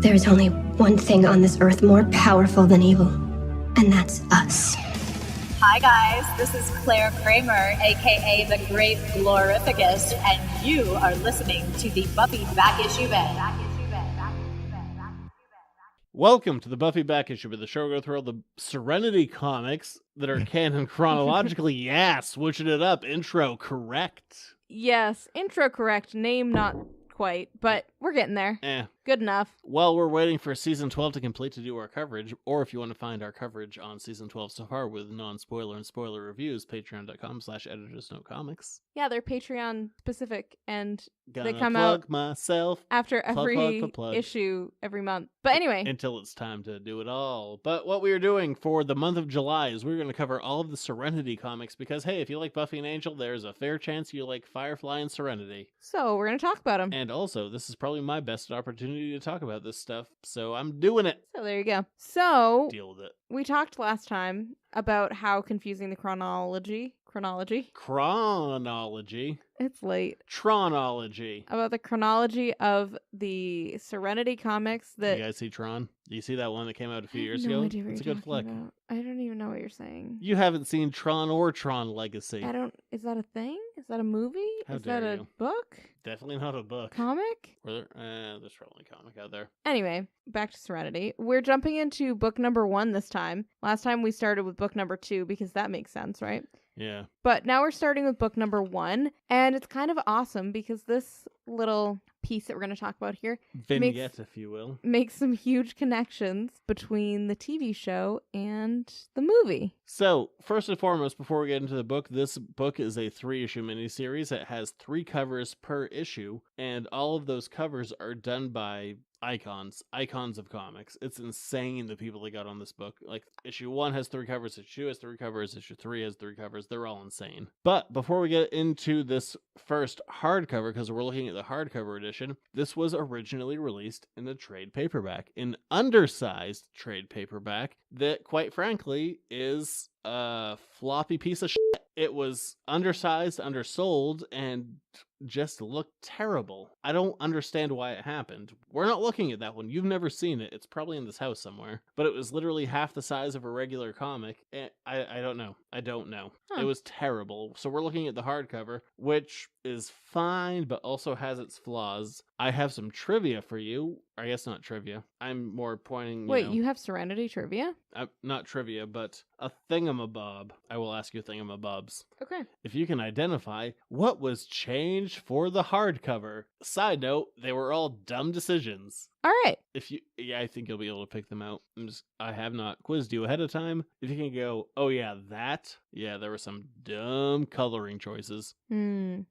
There's only one thing on this earth more powerful than evil, and that's us. Hi guys, this is Claire Kramer, aka the Great Glorificus, and you are listening to the Buffy Back Issue Bed. Welcome to the Buffy Back Issue, where the show will go through all the Serenity comics that are canon chronologically. Yeah, switching it up. Intro correct. Yes, intro correct. Name not quite, but we're getting there. Good enough. Well, we're waiting for Season 12 to complete to do our coverage, or if you want to find our coverage on Season 12 so far with non-spoiler and spoiler reviews, patreon.com/editorsnotecomics. Yeah, they're Patreon specific, and Gonna they come plug out myself. after every Plug. issue every month. But anyway. Until it's time to do it all. But what we are doing for the month of July is we're going to cover all of the Serenity comics because, hey, if you like Buffy and Angel, there's a fair chance you like Firefly and Serenity. So we're going to talk about them. And also, this is probably my best opportunity to talk about this stuff, so I'm doing it. So there you go. So Deal with it. We talked last time about how confusing the chronology. It's late. Tronology. About the chronology of the Serenity comics that... You guys see Tron? Do you see that one that came out a few years no ago? idea what It's a you're good flick. about. I don't even know what you're saying. You haven't seen Tron or Tron Legacy. Is that a thing? Is that a movie? How Is that dare a you. book? Definitely not a book. Comic? There's probably a comic out there. Anyway, back to Serenity. We're jumping into book number 1 this time. Last time we started with book number 2 because that makes sense, right? Yeah. But now we're starting with book number 1, and it's kind of awesome because this little piece that we're going to talk about here Vignette, if you will. makes some huge connections between the TV show and the movie. So, first and foremost, before we get into the book, this book is a 3-issue miniseries. It has 3 covers per issue, and all of those covers are done by icons of comics. It's insane the people they got on this book. Like, issue 1 has 3 covers, issue 2 has 3 covers, issue 3 has 3 covers. They're all insane. But before we get into this first hardcover, because we're looking at the hardcover edition, this was originally released in a trade paperback, an undersized trade paperback that, quite frankly, is a floppy piece of shit. It was undersized, undersold, and just looked terrible. I don't understand why it happened. We're not looking at that one. You've never seen it. It's probably in this house somewhere. But it was literally half the size of a regular comic. And I don't know. I don't know. Huh. It was terrible. So we're looking at the hardcover, which is fine, but also has its flaws. I have some trivia for you. I guess not trivia. I'm more pointing, Wait, you have Serenity trivia? not trivia, but a thingamabob. I will ask you thingamabobs. Okay. If you can identify what was changed for the hardcover. Side note, they were all dumb decisions. All right. I think you'll be able to pick them out. I have not quizzed you ahead of time. If you can go, oh yeah, there were some dumb coloring choices.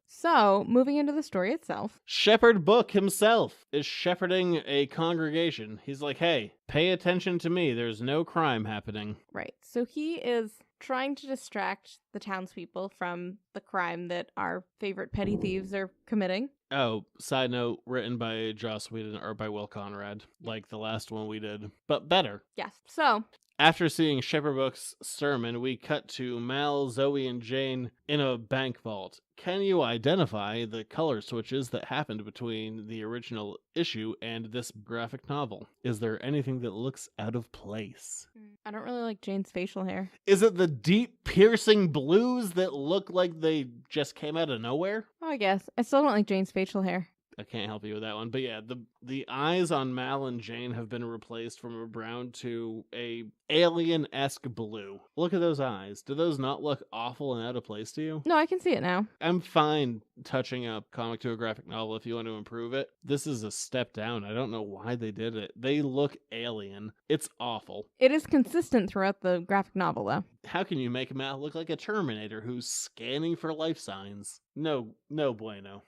So, moving into the story itself. Shepherd Book himself is shepherding a congregation. He's like, hey, pay attention to me. There's no crime happening. Right. So he is trying to distract the townspeople from the crime that our favorite petty thieves are committing. Oh, side note, written by Joss Whedon or by Will Conrad, like the last one we did, but better. Yes. So, after seeing Shepherd Book's sermon, we cut to Mal, Zoe, and Jane in a bank vault. Can you identify the color switches that happened between the original issue and this graphic novel? Is there anything that looks out of place? I don't really like Jane's facial hair. Is it the deep, piercing blues that look like they just came out of nowhere? Oh, I guess. I still don't like Jane's facial hair. I can't help you with that one. But yeah, the eyes on Mal and Jane have been replaced from a brown to a alien-esque blue. Look at those eyes. Do those not look awful and out of place to you? No, I can see it now. I'm fine touching a comic to a graphic novel if you want to improve it. This is a step down. I don't know why they did it. They look alien. It's awful. It is consistent throughout the graphic novel, though. How can you make Mal look like a Terminator who's scanning for life signs? No bueno.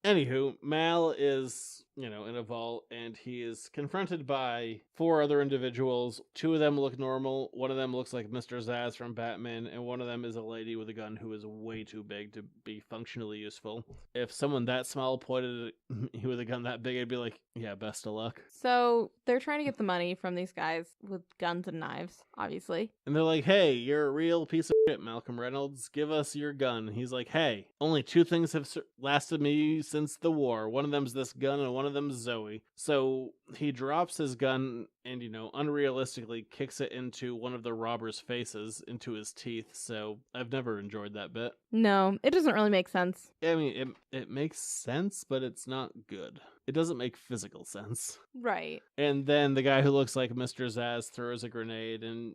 Anywho, Mal is, in a vault, and he is confronted by 4 other individuals. 2 of them look normal, one of them looks like Mr. Zsasz from Batman, and one of them is a lady with a gun who is way too big to be functionally useful. If someone that small pointed at me with a gun that big, I'd be like, yeah, best of luck. So, they're trying to get the money from these guys with guns and knives, obviously. And they're like, hey, you're a real piece of shit, Malcolm Reynolds. Give us your gun. He's like, hey, only 2 things have lasted me since the war. One of them's this gun, and one one of them is Zoe. So he drops his gun and, unrealistically kicks it into one of the robbers' faces, into his teeth. So I've never enjoyed that bit. No, it doesn't really make sense. I mean, it makes sense, but it's not good. It doesn't make physical sense. Right. And then the guy who looks like Mr. Zaz throws a grenade and,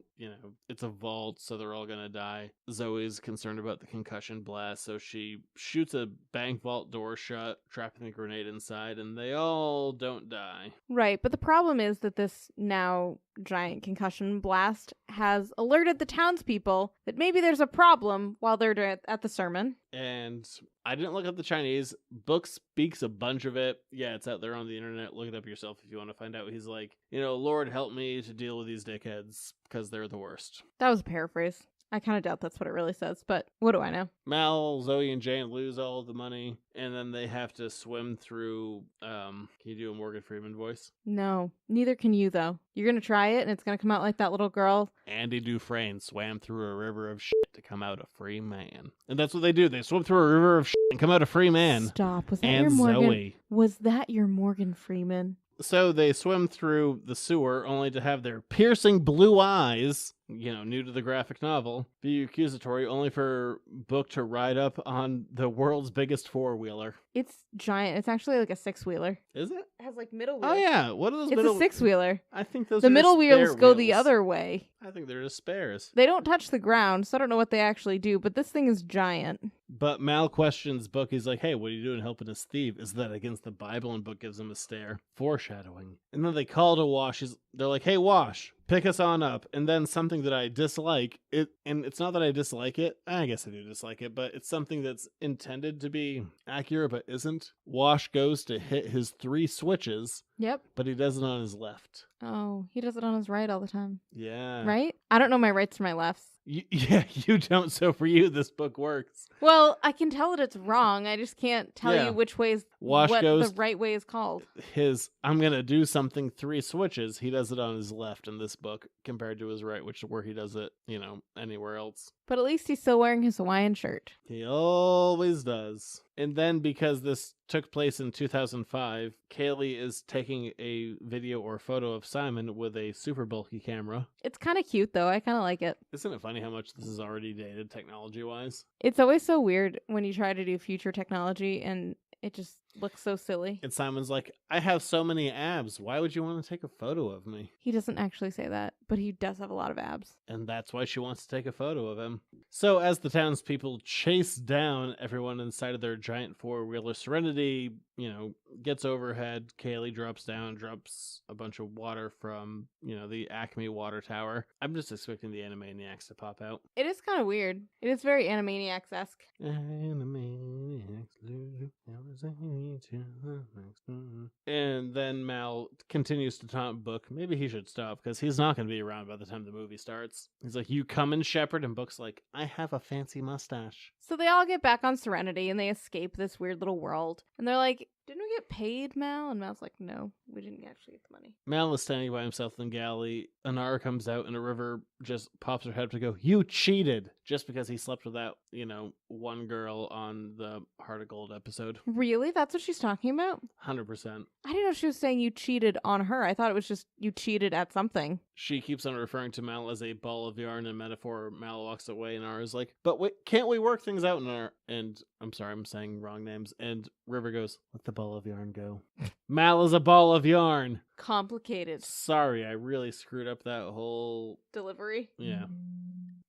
it's a vault, so they're all gonna die. Zoe's concerned about the concussion blast, so she shoots a bank vault door shut, trapping the grenade inside, and they all don't die. Right, but the problem is that this now giant concussion blast has alerted the townspeople that maybe there's a problem while they're at the sermon. And I didn't look up the Chinese. Book speaks a bunch of it. Yeah, it's out there on the internet. Look it up yourself if you want to find out. He's like, Lord, help me to deal with these dickheads because they're the worst. That was a paraphrase. I kind of doubt that's what it really says, but what do I know? Mal, Zoe, and Jane lose all of the money, and then they have to swim through, can you do a Morgan Freeman voice? No, neither can you, though. You're going to try it, and it's going to come out like that little girl. Andy Dufresne swam through a river of shit to come out a free man. And that's what they do. They swim through a river of shit and come out a free man. Stop. Was that and your Morgan? Zoe. Was that your Morgan Freeman? So they swim through the sewer only to have their piercing blue eyes, new to the graphic novel, be accusatory, only for Book to ride up on the world's biggest four-wheeler. It's giant. It's actually like a six-wheeler. Is it? It has like middle wheels. Oh yeah, what are those It's a six-wheeler. I think those The are middle spare wheels go the wheels. other way. I think they're just spares. They don't touch the ground, so I don't know what they actually do, but this thing is giant. But Mal questions Book. He's like, hey, what are you doing helping this thief? Is that against the Bible? And Book gives him a stare. Foreshadowing. And then they call to Wash. They're like, hey, Wash, pick us on up. And then something that I dislike, and it's not that I dislike it. I guess I do dislike it, but it's something that's intended to be accurate but isn't. Wash goes to hit his 3 switches. Yep. But he does it on his left. Oh, he does it on his right all the time. Yeah. Right? I don't know my rights from my lefts. Yeah, you don't. So for you, this book works. Well, I can tell that it's wrong. I just can't tell Yeah. you which way is Wash what goes the right way is called. I'm going to do something 3 switches. He does it on his left in this book compared to his right, which is where he does it, anywhere else. But at least he's still wearing his Hawaiian shirt. He always does. And then because this took place in 2005, Kaylee is taking a video or photo of Simon with a super bulky camera. It's kind of cute, though. I kind of like it. Isn't it funny how much this is already dated technology-wise? It's always so weird when you try to do future technology and it just looks so silly. And Simon's like, I have so many abs. Why would you want to take a photo of me? He doesn't actually say that, but he does have a lot of abs. And that's why she wants to take a photo of him. So as the townspeople chase down everyone inside of their giant four-wheeler, Serenity, gets overhead. Kaylee drops down, drops a bunch of water from, the Acme water tower. I'm just expecting the Animaniacs to pop out. It is kind of weird. It is very Animaniacs-esque. Animaniacs lose and then Mal continues to taunt Book. Maybe he should stop because he's not going to be around by the time the movie starts. He's like, you coming, Shepherd? And Book's like, I have a fancy mustache. So they all get back on Serenity and they escape this weird little world. And they're like, didn't we get paid, Mal? And Mal's like, no, we didn't actually get the money. Mal is standing by himself in the galley. Anara comes out and a river just pops her head up to go, you cheated! Just because he slept with that, one girl on the Heart of Gold episode. Really? That's what she's talking about? 100%. I didn't know she was saying you cheated on her. I thought it was just you cheated at something. She keeps on referring to Mal as a ball of yarn and metaphor. Mal walks away and Nara's like, but wait, can't we work things out? And I'm sorry, I'm saying wrong names. And River goes, let the ball of yarn go. Mal is a ball of yarn. Complicated. Sorry, I really screwed up that whole Delivery? Yeah.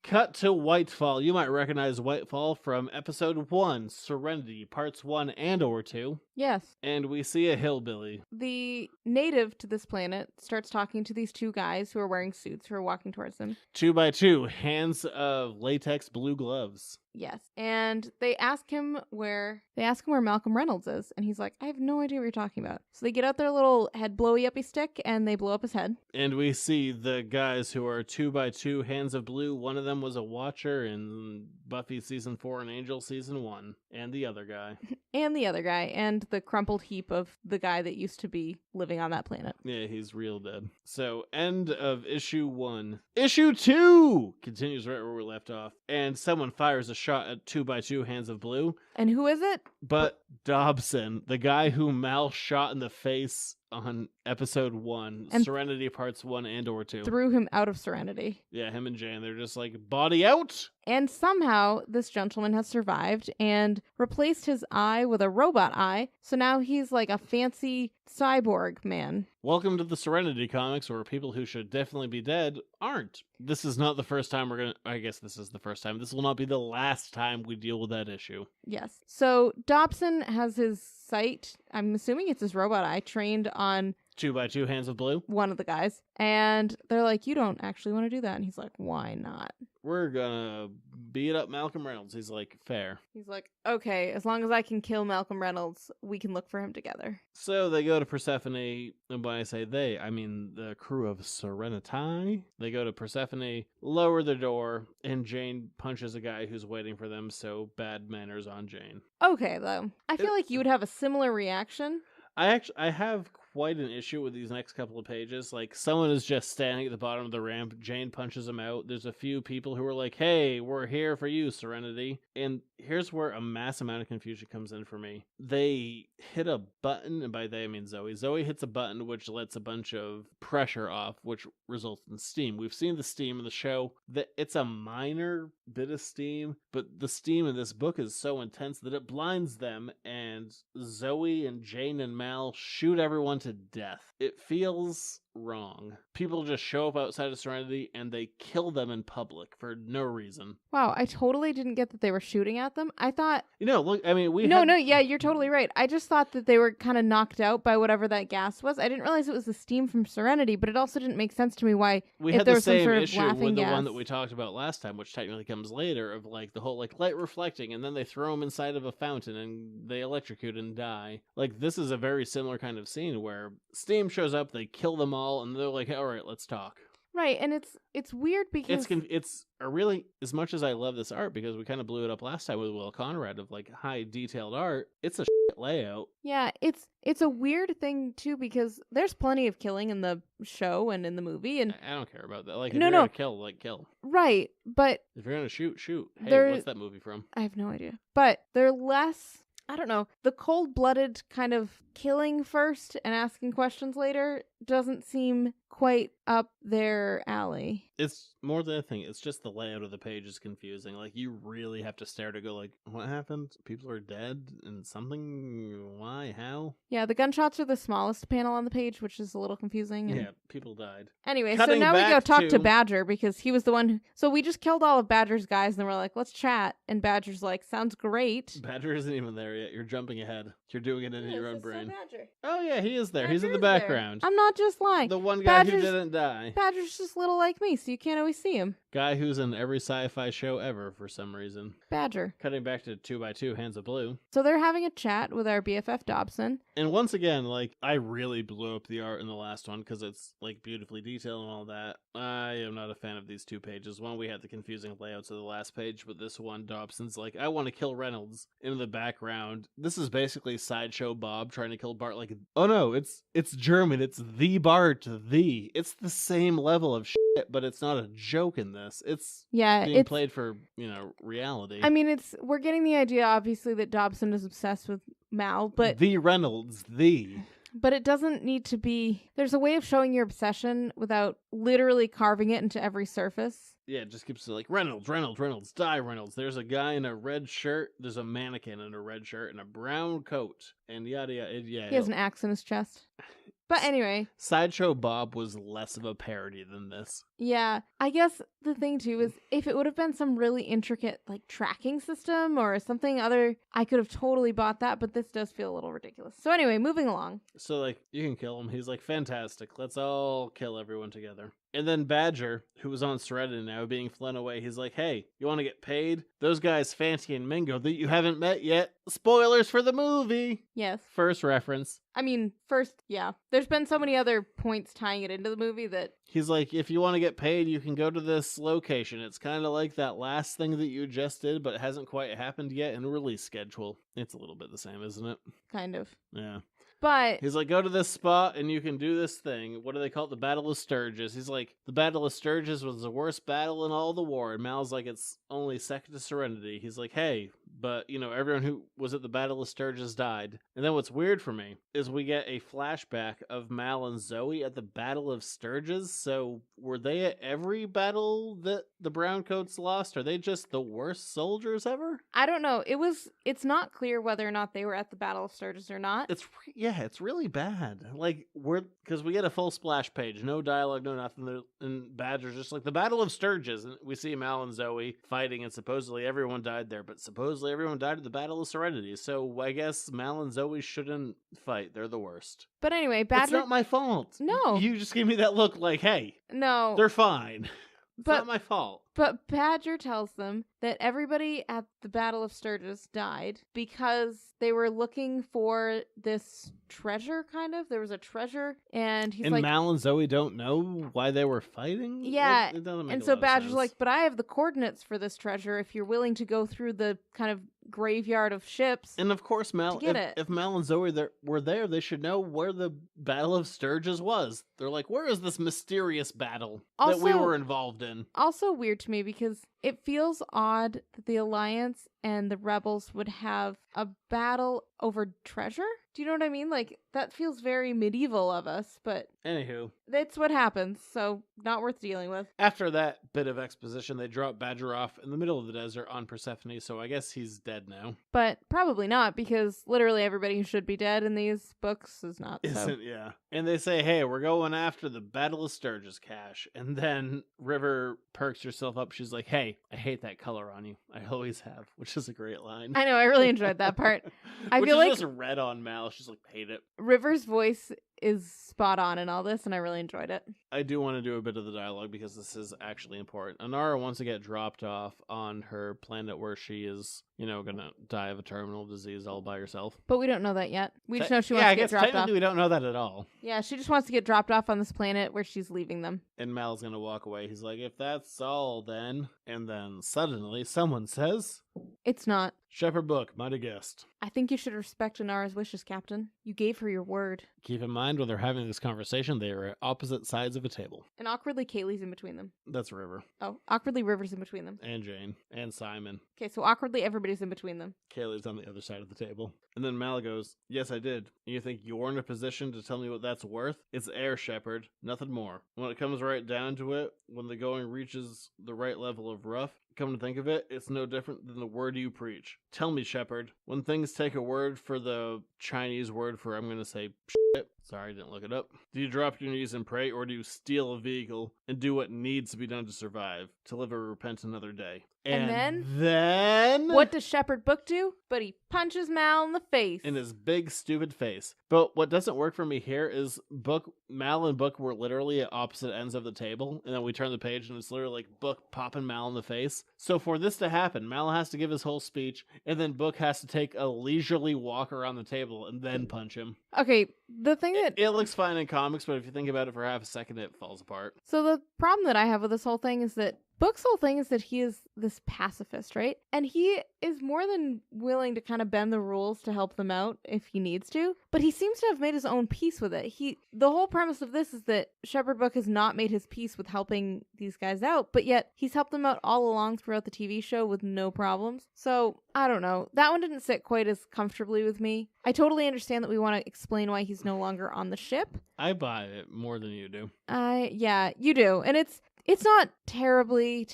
Cut to Whitefall. You might recognize Whitefall from episode 1, Serenity, parts 1 and or 2. Yes. And we see a hillbilly. The native to this planet starts talking to these 2 guys who are wearing suits who are walking towards them. 2 by 2, hands of latex blue gloves. Yes. And they ask him where Malcolm Reynolds is. And he's like, I have no idea what you're talking about. So they get out their little head blowy uppy stick and they blow up his head. And we see the guys who are 2 by 2 hands of blue. One of them was a watcher in Buffy season 4 and Angel season 1. And the other guy. And the other guy. And the crumpled heap of the guy that used to be living on that planet. Yeah, he's real dead. So, end of issue 1. Issue 2 continues right where we left off. And someone fires a shot at 2x2 Hands of Blue. And who is it? But Dobson, the guy who Mal shot in the face on episode 1, And Serenity parts 1 and or 2. threw him out of Serenity. Yeah, him and Jane, they're just like, body out! And somehow this gentleman has survived and replaced his eye with a robot eye. So now he's like a fancy cyborg man. Welcome to the Serenity comics, where people who should definitely be dead aren't. This is not the first time I guess this is the first time. This will not be the last time we deal with that issue. Yes. So Dobson has his sight, I'm assuming it's his robot eye, trained on 2x2 Hands of Blue. one of the guys. And they're like, you don't actually want to do that. And he's like, why not? We're gonna beat up Malcolm Reynolds. He's like, fair. He's like, okay, as long as I can kill Malcolm Reynolds, we can look for him together. So they go to Persephone, and when I say they, I mean the crew of Serenity. They go to Persephone, lower the door, and Jane punches a guy who's waiting for them, so bad manners on Jane. Okay, though. I feel like you would have a similar reaction. I have quite an issue with these next couple of pages. Like, someone is just standing at the bottom of the ramp. Jane punches him out. There's a few people who are like, hey, we're here for you, Serenity. And here's where a mass amount of confusion comes in for me. They hit a button, and by they I mean Zoe. Zoe hits a button which lets a bunch of pressure off, which results in steam. We've seen the steam in the show. That it's a minor bit of steam, but the steam in this book is so intense that it blinds them, and Zoe and Jane and Mal shoot everyone to death. It feels wrong. People just show up outside of Serenity and they kill them in public for no reason. Wow, I totally didn't get that they were shooting at them. I thought... Look, I mean, yeah, you're totally right. I just thought that they were kind of knocked out by whatever that gas was. I didn't realize it was the steam from Serenity, but it also didn't make sense to me why we if had there the was some same sort of issue laughing with the gas. one that we talked about last time, which technically comes later, of like the whole like light reflecting, and then they throw them inside of a fountain and they electrocute and die. Like, this is a very similar kind of scene where steam shows up, they kill them all, and they're like, all right, let's talk. Right, and it's weird because it's a really, as much as I love this art, because we kind of blew it up last time with Will Conrad of like high detailed art, it's a shit layout. Yeah, it's a weird thing too, because there's plenty of killing in the show and in the movie, and I don't care about that. Like, if No, you're no. gonna kill, like, kill. right, but If you're gonna shoot. Hey, There- what's that movie from? I have no idea. But they're less, I don't know, the cold-blooded kind of killing first and asking questions later doesn't seem quite up their alley. It's more than a thing. It's just the layout of the page is confusing. Like, you really have to stare to go like, what happened? People are dead and something? Why? How? Yeah, the gunshots are the smallest panel on the page, which is a little confusing. And... Yeah, people died. Anyway, Cutting so now we go back talk to- to Badger because he was the one so we just killed all of Badger's guys and then we're like, let's chat. And Badger's like, sounds great. Badger isn't even there yet. You're jumping ahead. You're doing it in your own brain. Badger. Oh yeah, he is there. He's in Badger the is there. background. I'm not just lying. The one guy who Badger's- didn't die. Badger's just little like me, so you can't always see him. Guy who's in every sci-fi show ever for some reason. Badger. Cutting back to 2x2 Hands of Blue. So they're having a chat with our BFF Dobson. And once again, like, I really blew up the art in the last one because it's, like, beautifully detailed and all that. I am not a fan of these two pages. One, we had the confusing layouts of the last page, but this one, Dobson's like, I want to kill Reynolds. In the background, this is basically Sideshow Bob trying to kill Bart. Like, oh no, it's German. It's the Bart, the. It's the same level of shit, but it's not a joke in this. It's Yeah, being it's played for, reality. I mean, we're getting the idea obviously that Dobson is obsessed with Mal, but the Reynolds, the. But it doesn't need to be. There's a way of showing your obsession without literally carving it into every surface. Yeah, it just keeps like, Reynolds, die Reynolds. There's a guy in a red shirt. There's a mannequin in a red shirt and a brown coat. And yada, yada, yeah. He has an axe in his chest. But anyway. Sideshow Bob was less of a parody than this. Yeah. I guess the thing, too, is if it would have been some really intricate, like, tracking system or something other, I could have totally bought that, but this does feel a little ridiculous. So anyway, moving along. So, like, you can kill him. He's like, fantastic. Let's all kill everyone together. And then Badger, who was on Serenity now, being flown away, he's like, hey, you want to get paid? Those guys, Fancy and Mingo, that you haven't met yet. Spoilers for the movie. Yes. First reference. I mean, first, yeah. There's been so many other points tying it into the movie that... He's like, if you want to get paid, you can go to this location. It's kind of like that last thing that you just did, but it hasn't quite happened yet in release schedule. It's a little bit the same, isn't it? Kind of. Yeah. But he's like, go to this spot and you can do this thing. What do they call it? The Battle of Sturgis. He's like, the Battle of Sturgis was the worst battle in all the war. And Mal's like, it's only second to Serenity. He's like, hey, but, everyone who was at the Battle of Sturgis died. And then what's weird for me is we get a flashback of Mal and Zoe at the Battle of Sturgis. So were they at every battle that the Browncoats lost? Are they just the worst soldiers ever? I don't know. It's not clear whether or not they were at the Battle of Sturgis or not. It's really bad. Like, because we get a full splash page, no dialogue, no nothing. And Badger's just like, the Battle of Sturgis. And we see Mal and Zoe fighting, and supposedly everyone died there, but supposedly everyone died at the Battle of Serenity. So I guess Mal and Zoe shouldn't fight. They're the worst. But anyway, Badger... It's not my fault. No. You just gave me that look like, hey. No. They're fine. It's But- not my fault. But Badger tells them that everybody at the Battle of Sturgis died because they were looking for this treasure, kind of. There was a treasure, and he's And like... Mal and Zoe don't know why they were fighting? Yeah, It doesn't make and a so lot of Badger's sense. like, but I have the coordinates for this treasure if you're willing to go through the kind of graveyard of ships. And of course, Mal, to get it. if Mal and Zoe were there, they should know where the Battle of Sturgis was. They're like, where is this mysterious battle that we Also- were involved in? Also weird to me because it feels odd that the Alliance and the Rebels would have a battle over treasure. Do you know what I mean? Like, that feels very medieval of us, but Anywho, that's what happens, so not worth dealing with. after that bit of exposition, they drop Badger off in the middle of the desert on Persephone, so I guess he's dead now. But probably not, because literally everybody who should be dead in these books is not. So. Isn't, yeah. And they say, hey, we're going after the Battle of Sturgis cache. And then River perks herself up. She's like, hey, I hate that color on you. I always have, which is a great line. I know, I really enjoyed that part. I which feel is like just red on Mal. She's like, hate it. River's voice is spot on in all this, and I really enjoyed it. I do want to do a bit of the dialogue because this is actually important. Anara wants to get dropped off on her planet where she is, gonna die of a terminal disease all by herself. But we don't know that yet. We just know she wants I to get guess dropped off. technically we don't know that at all. Yeah, she just wants to get dropped off on this planet where she's leaving them. And Mal's gonna walk away. He's like, if that's all, then. And then suddenly someone says, It's not. Shepherd Book, might have guessed. I think you should respect Anara's wishes, Captain. You gave her your word. Keep in mind, when they're having this conversation, they are at opposite sides of a table. And awkwardly, Kaylee's in between them. That's River. Oh, awkwardly, River's in between them. And Jane. And Simon. Okay, so awkwardly, everybody's in between them. Kaylee's on the other side of the table. And then Mal goes, yes, I did. You think you're in a position to tell me what that's worth? It's air, Shepherd. Nothing more. When it comes right down to it, when the going reaches the right level of rough, come to think of it, it's no different than the word you preach. Tell me, Shepherd, when things take a word for the Chinese word for, I'm going to say, shit. Sorry, didn't look it up. Do you drop your knees and pray, or do you steal a vehicle and do what needs to be done to survive, to live or repent another day? And then... What does Shepherd Book do? But he punches Mal in the face. In his big, stupid face. But what doesn't work for me here is Mal and Book were literally at opposite ends of the table, and then we turn the page, and it's literally like Book popping Mal in the face. So for this to happen, Mal has to give his whole speech, and then Book has to take a leisurely walk around the table and then punch him. Okay, the thing that... It looks fine in comics, but if you think about it for half a second, it falls apart. So the problem that I have with this whole thing is that Book's whole thing is that he is this pacifist, right? And he is more than willing to kind of bend the rules to help them out if he needs to, but he seems to have made his own peace with it. The whole premise of this is that Shepherd Book has not made his peace with helping these guys out, but yet he's helped them out all along throughout the TV show with no problems. So, I don't know. That one didn't sit quite as comfortably with me. I totally understand that we want to explain why he's no longer on the ship. I buy it more than you do. Yeah, you do. And it's not terribly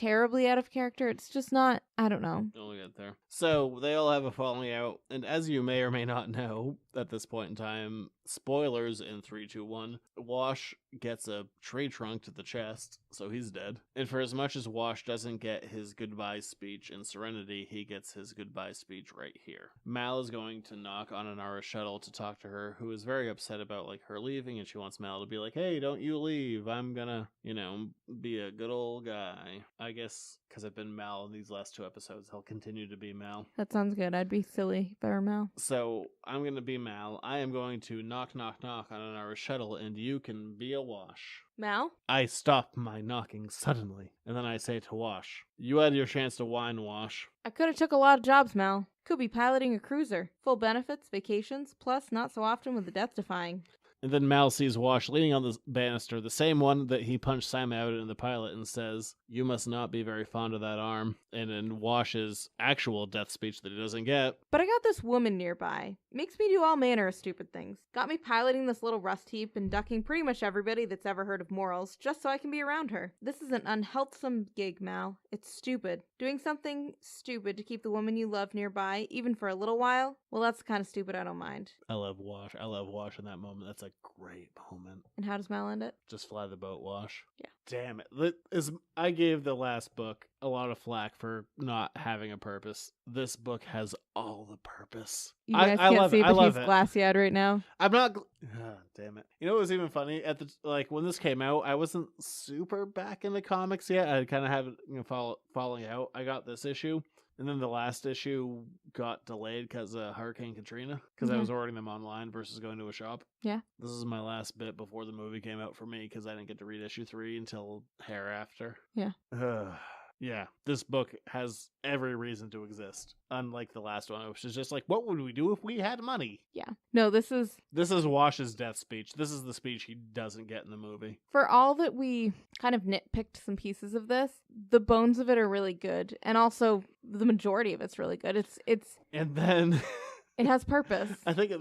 out of character. It's just not, I don't know. We'll get there. So they all have a falling out, and as you may or may not know at this point in time, spoilers in 3, 2, 1, Wash gets a tree trunk to the chest, so he's dead. And for as much as Wash doesn't get his goodbye speech in Serenity, he gets his goodbye speech right here. Mal is going to knock on Anara's shuttle to talk to her, who is very upset about her leaving, and she wants Mal to be like, hey, don't you leave. I'm gonna, be a good old guy. I guess because I've been Mal in these last 2 episodes, I'll continue to be Mal. That sounds good. I'd be silly if I were Mal. So I'm going to be Mal. I am going to knock, knock, knock on our shuttle, and you can be a Wash. Mal? I stop my knocking suddenly, and then I say to Wash, you had your chance to whine, Wash. I could have took a lot of jobs, Mal. Could be piloting a cruiser. Full benefits, vacations, plus not so often with the death-defying. And then Mal sees Wash leaning on the banister, the same one that he punched Sam out in the pilot, and says, you must not be very fond of that arm. And in Wash's actual death speech that he doesn't get, but I got this woman nearby. Makes me do all manner of stupid things. Got me piloting this little rust heap and ducking pretty much everybody that's ever heard of morals, just so I can be around her. This is an unhealthsome gig, Mal. It's stupid. Doing something stupid to keep the woman you love nearby, even for a little while, well, that's the kind of stupid I don't mind. I love Wash. I love Wash in that moment. That's a great moment. And how does Mal end it? Just fly the boat, Wash. Yeah. Damn it. I gave the last book a lot of flack for not having a purpose. This book has all the purpose. You guys can't see, but he's glassy-eyed right now. I'm not... damn it. You know what was even funny? When this came out, I wasn't super back in the comics yet. I kind of have it falling out. I got this issue. And then the last issue got delayed because of Hurricane Katrina, because I was ordering them online versus going to a shop. Yeah. This is my last bit before the movie came out for me, because I didn't get to read issue 3 until hereafter. Yeah. Yeah, this book has every reason to exist, unlike the last one, which is just like, what would we do if we had money? Yeah. No, this is Wash's death speech. This is the speech he doesn't get in the movie. For all that we kind of nitpicked some pieces of this, the bones of it are really good, and also the majority of it's really good. It's and then it has purpose. I think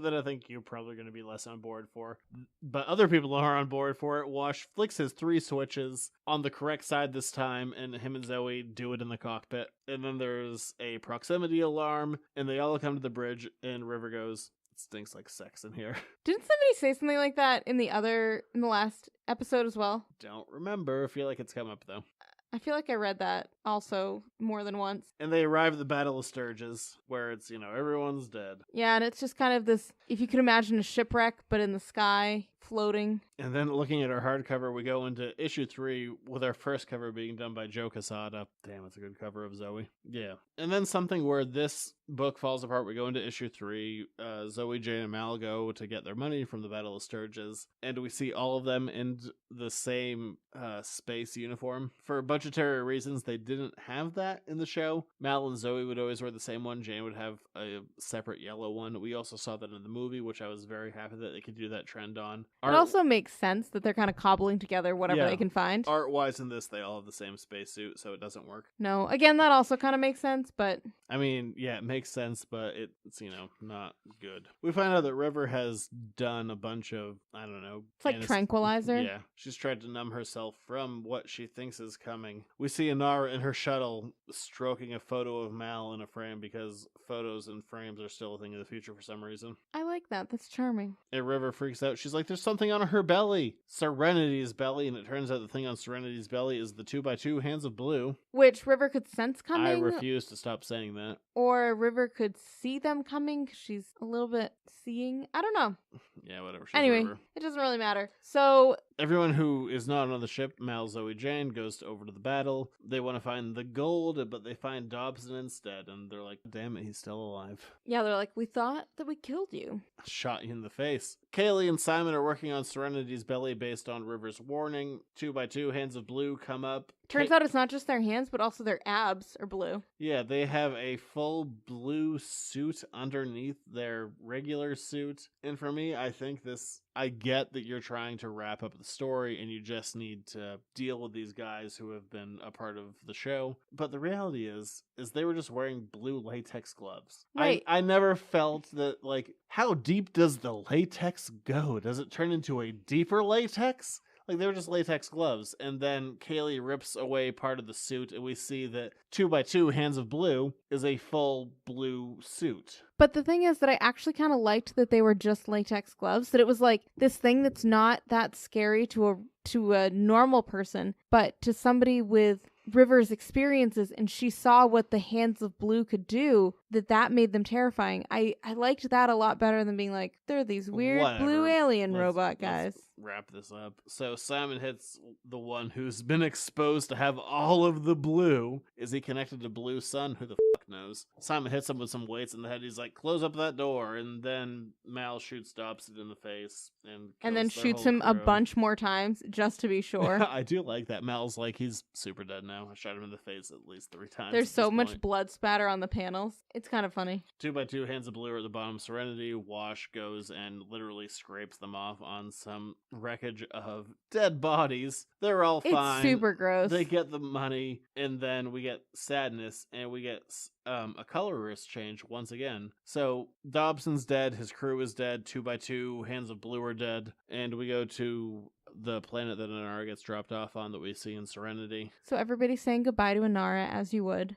you're probably going to be less on board for, but other people are on board for it. Wash flicks his 3 switches on the correct side this time, and him and Zoe do it in the cockpit. And then there's a proximity alarm, and they all come to the bridge, and River goes, it stinks like sex in here. Didn't somebody say something like that in the last episode as well? Don't remember. I feel like it's come up, though. I feel like I read that also more than once. And they arrive at the Battle of Sturges, where it's, everyone's dead. Yeah, and it's just kind of this, if you could imagine a shipwreck, but in the sky, floating. And then looking at our hardcover, we go into issue 3 with our first cover being done by Joe Quesada. Damn, it's a good cover of Zoe. Yeah. And then something where this book falls apart, we go into issue 3. Zoe, Jane, and Mal go to get their money from the Battle of Sturges, and we see all of them in the same space uniform. For budgetary reasons, they didn't have that in the show. Mal and Zoe would always wear the same one. Jane would have a separate yellow one. We also saw that in the movie, which I was very happy that they could do that trend on. It also makes sense that they're kind of cobbling together whatever they can find. Art-wise in this, they all have the same spacesuit, so it doesn't work. No, again, that also kind of makes sense, but... I mean, yeah, it makes sense, but it's, not good. We find out that River has done a bunch of, I don't know... It's like tranquilizer? Yeah. She's tried to numb herself from what she thinks is coming. We see Inara in her shuttle stroking a photo of Mal in a frame, because photos and frames are still a thing of the future for some reason. I like that. That's charming. And River freaks out. She's like, there's something on her belly. Serenity's belly. And it turns out the thing on Serenity's belly is the 2x2 hands of blue. Which River could sense coming. I refuse to stop saying that. Or River could see them coming because she's a little bit seeing. I don't know. Yeah, whatever. Anyway, River. It doesn't really matter. So... Everyone who is not on the ship, Mal, Zoe, Jane, goes over to the battle. They want to find the gold, but they find Dobson instead. And they're like, damn it, he's still alive. Yeah, they're like, we thought that we killed you. Shot you in the face. Kaylee and Simon are working on Serenity's belly based on River's warning. 2x2 hands of blue come up. Turns out it's not just their hands, but also their abs are blue. Yeah, they have a full blue suit underneath their regular suit. And for me, I think I get that you're trying to wrap up the story and you just need to deal with these guys who have been a part of the show. But the reality is they were just wearing blue latex gloves. Right. I never felt that, how deep does the latex go? Does it turn into a deeper latex? They were just latex gloves. And then Kaylee rips away part of the suit, and we see that 2x2 hands of blue is a full blue suit. But the thing is that I actually kind of liked that they were just latex gloves, that it was like this thing that's not that scary to a normal person, but to somebody with River's experiences and she saw what the hands of blue could do, that made them terrifying. I liked that a lot better than being like, they're these weird blue alien robot guys. Let's wrap this up. So Simon hits the one who's been exposed to have all of the blue. Is he connected to Blue's son? Who the fuck knows? Simon hits him with some weights in the head. He's like, close up that door. And then Mal shoots Dobson in the face. And then shoots him a bunch more times just to be sure. I do like that. Mal's like, he's super dead now. I shot him in the face at least 3 times. There's so much blood spatter on the panels. It's kind of funny. 2x2 hands of blue are at the bottom. Serenity. Wash goes and literally scrapes them off on some wreckage of dead bodies. They're all fine. It's super gross. They get the money, and then we get sadness, and we get a colorist change once again. So Dobson's dead, his crew is dead, 2x2 hands of blue are dead, and we go to the planet that Inara gets dropped off on that we see in Serenity. So everybody's saying goodbye to Inara as you would.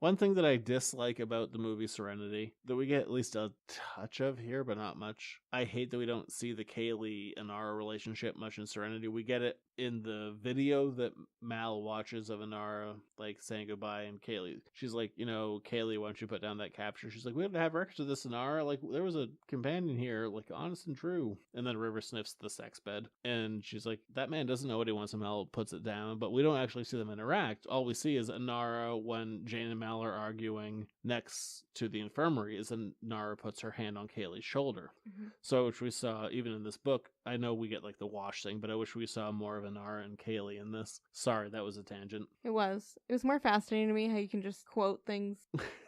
One thing that I dislike about the movie Serenity, that we get at least a touch of here, but not much. I hate that we don't see the Kaylee-Inara relationship much in Serenity. We get it in the video that Mal watches of Inara, like, saying goodbye, and Kaylee, she's like, Kaylee, why don't you put down that capture? She's like, we have to have records of this, Inara. Like, there was a companion here, like, honest and true. And then River sniffs the sex bed, and she's like, that man doesn't know what he wants, and Mal puts it down, but we don't actually see them interact. All we see is Inara, when Jane and Mal are arguing next to the infirmary, is Inara puts her hand on Kaylee's shoulder. Mm-hmm. So, which we saw even in this book. I know we get like the wash thing, but I wish we saw more of Inara and Kaylee in this. Sorry, that was a tangent. It was more fascinating to me how you can just quote things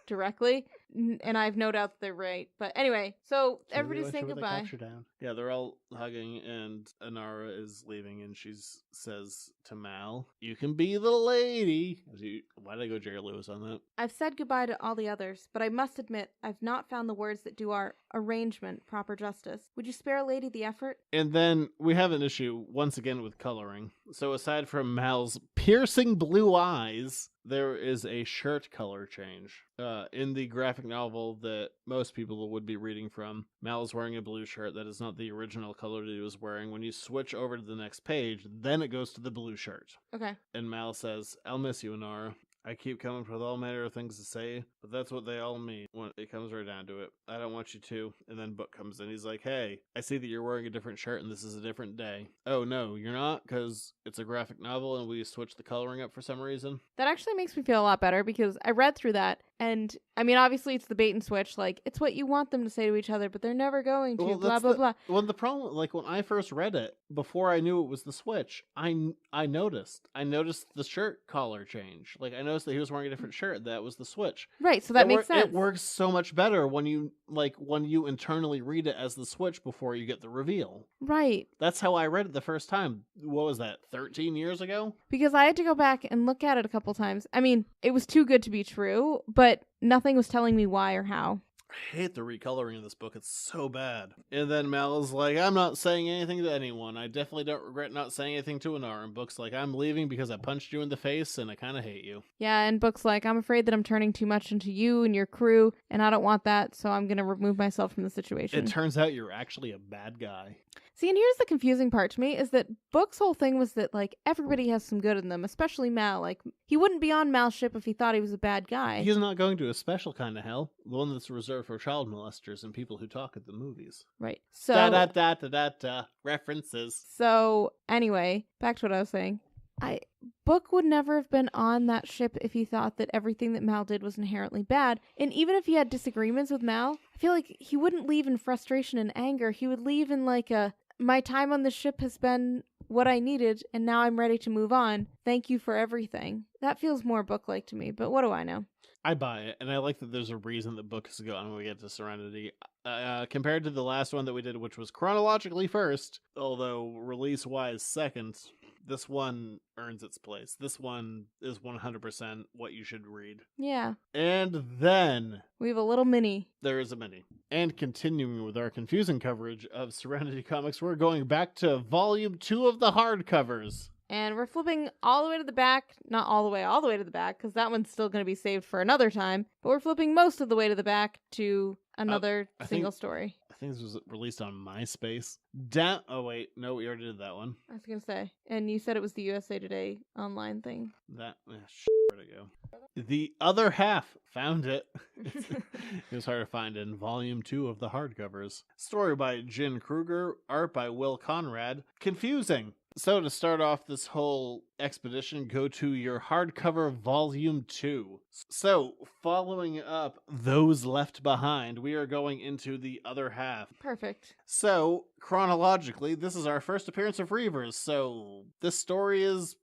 directly, and I have no doubt that they're right. But anyway, so everybody's saying goodbye. Yeah, they're all hugging, and Inara is leaving, and she says to Mal, "You can be the lady." Why did I go Jerry Lewis on that? I've said goodbye to all the others, but I must admit I've not found the words that do our arrangement proper justice. Would you spare a lady the effort? And then we have an issue once again with coloring. So aside from Mal's piercing blue eyes, there is a shirt color change. In the graphic novel that most people would be reading from, Mal is wearing a blue shirt that is not the original color that he was wearing. When you switch over to the next page, then it goes to the blue shirt. Okay. And Mal says, "I'll miss you, Inara. I keep coming with all manner of things to say, but that's what they all mean when it comes right down to it. I don't want you to." And then Book comes in. He's like, "Hey, I see that you're wearing a different shirt and this is a different day." "Oh, no, you're not, because it's a graphic novel and we switched the coloring up for some reason." That actually makes me feel a lot better because I read through that. And, I mean, obviously it's the bait and switch. Like, it's what you want them to say to each other, but they're never going to, blah, blah, blah. Well, the problem, like, when I first read it, before I knew it was the switch, I noticed. I noticed the shirt collar change. Like, I noticed that he was wearing a different shirt. That was the switch. Right, so that makes sense. It works so much better when you internally read it as the switch before you get the reveal. Right. That's how I read it the first time. What was that, 13 years ago? Because I had to go back and look at it a couple times. I mean, it was too good to be true, but nothing was telling me why or how. I hate the recoloring of this book. It's so bad. And then Mal is like, "I'm not saying anything to anyone. I definitely don't regret not saying anything to Inara." And Book's like, "I'm leaving because I punched you in the face and I kind of hate you." Yeah, and Book's like, "I'm afraid that I'm turning too much into you and your crew, and I don't want that, so I'm going to remove myself from the situation." It turns out you're actually a bad guy. See, and here's the confusing part to me, is that Book's whole thing was that, like, everybody has some good in them, especially Mal. Like, he wouldn't be on Mal's ship if he thought he was a bad guy. He's not going to a special kind of hell, the one that's reserved for child molesters and people who talk at the movies. Right. So references. So, anyway, back to what I was saying. Book would never have been on that ship if he thought that everything that Mal did was inherently bad. And even if he had disagreements with Mal, I feel like he wouldn't leave in frustration and anger. He would leave in like my time on the ship has been what I needed, and now I'm ready to move on. Thank you for everything. That feels more Book-like to me, but what do I know? I buy it, and I like that there's a reason that Book is gone when we get to Serenity. Compared to the last one that we did, which was chronologically first, although release-wise second, this one earns its place. This one is 100% what you should read. Yeah. And then we have a little mini. There is a mini. And continuing with our confusing coverage of Serenity Comics, we're going back to Volume 2 of the hardcovers. And we're flipping all the way to the back. Not all the way to the back, because that one's still going to be saved for another time. But we're flipping most of the way to the back to another single story. I I think this was released on MySpace. Oh, wait. No, we already did that one. I was going to say. And you said it was the USA Today online thing. Where'd it go? The Other Half. Found it. It was hard to find in volume 2 of the hardcovers. Story by Jen Kruger. Art by Will Conrad. Confusing. So to start off this whole expedition, go to your hardcover volume 2. So following up Those Left Behind, we are going into The Other Half. Perfect. So chronologically, this is our first appearance of Reavers. So this story is,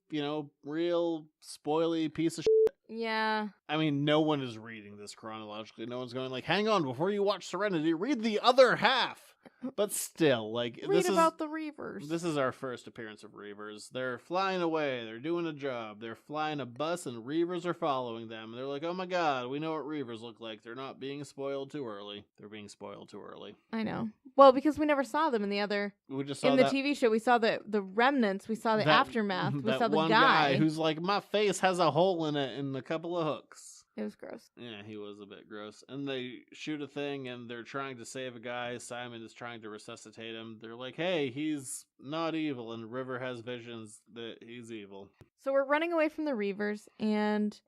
real spoily piece of shit. Yeah. I mean, no one is reading this chronologically. No one's going like, hang on, before you watch Serenity, read The Other Half. But still, like, read about the Reavers. This is our first appearance of Reavers. They're flying away. They're doing a job. They're flying a bus, and Reavers are following them. And they're like, oh my god, we know what Reavers look like. They're not being spoiled too early. They're being spoiled too early. I know. Well, because we never saw them in the other... We just saw in the TV show, we saw the remnants. We saw the aftermath. We saw the one guy who's like, my face has a hole in it and a couple of hooks. It was gross. Yeah, he was a bit gross. And they shoot a thing, and they're trying to save a guy. Simon is trying to resuscitate him. They're like, hey, he's not evil. And River has visions that he's evil. So we're running away from the Reavers, and...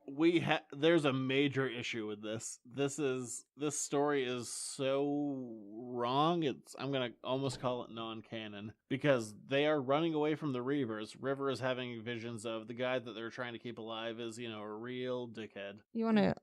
there's a major issue with this. This story is so wrong. I'm going to almost call it non-canon. Because they are running away from the Reavers. River is having visions of the guy that they're trying to keep alive is, a real dickhead. You want to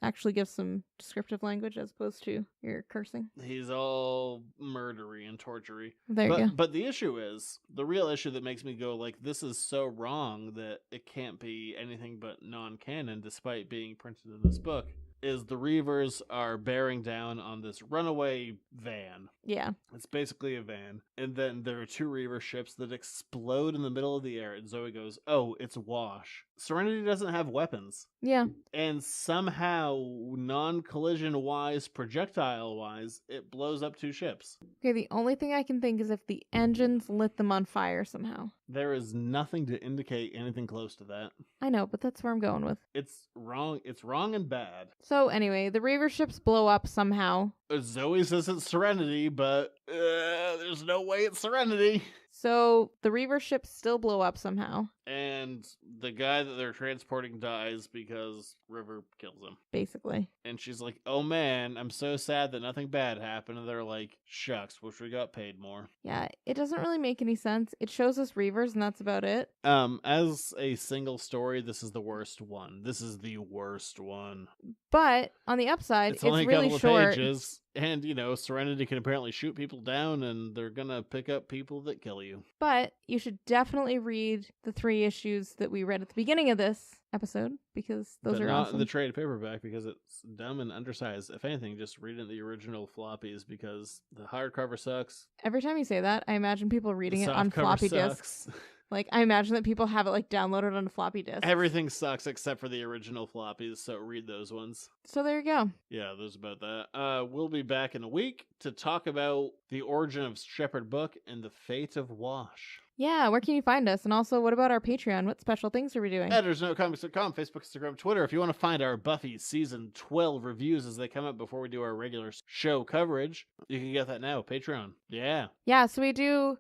actually give some descriptive language as opposed to your cursing? He's all murdery and tortury. There you go. But the issue is, the real issue that makes me go like, this is so wrong that it can't be anything but non-canon despite being printed in this book, is the Reavers are bearing down on this runaway van. Yeah. It's basically a van. And then there are 2 Reaver ships that explode in the middle of the air. And Zoe goes, oh, it's Wash. Serenity doesn't have weapons. Yeah. And somehow, non-collision-wise, projectile-wise, it blows up 2 ships. Okay, the only thing I can think is if the engines lit them on fire somehow. There is nothing to indicate anything close to that. I know, but that's where I'm going with. It's wrong. It's wrong and bad. So anyway, the Reaver ships blow up somehow. Zoe says it's Serenity, but there's no way it's Serenity. So the Reaver ships still blow up somehow. And the guy that they're transporting dies because River kills him. Basically. And she's like, oh man, I'm so sad that nothing bad happened. And they're like, shucks, wish we got paid more. Yeah, it doesn't really make any sense. It shows us Reavers and that's about it. As a single story, this is the worst one. This is the worst one. But on the upside, it's only really a couple short. Of pages. And, Serenity can apparently shoot people down, and they're gonna pick up people that kill you. But you should definitely read the 3 issues that we read at the beginning of this episode, because those are awesome. Not the trade paperback, because it's dumb and undersized. If anything, just read it in the original floppies, because the hardcover sucks. Every time you say that, I imagine people reading it on floppy disks. Like, I imagine that people have it, downloaded on a floppy disk. Everything sucks except for the original floppies, so read those ones. So there you go. Yeah, there's about that. We'll be back in a week to talk about the origin of Shepherd Book and the fate of Wash. Yeah, where can you find us? And also, what about our Patreon? What special things are we doing? EditorsNoteComics.com, Facebook, Instagram, Twitter. If you want to find our Buffy Season 12 reviews as they come up before we do our regular show coverage, you can get that now. Patreon. Yeah. Yeah, so we do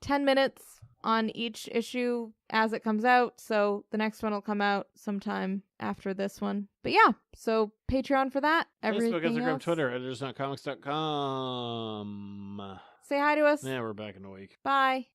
10 minutes on each issue as it comes out, so the next one will come out sometime after this one. But yeah, so Patreon for that. Facebook, Instagram, Twitter, EditorsNoteComics.com. Say hi to us. Yeah, we're back in a week. Bye.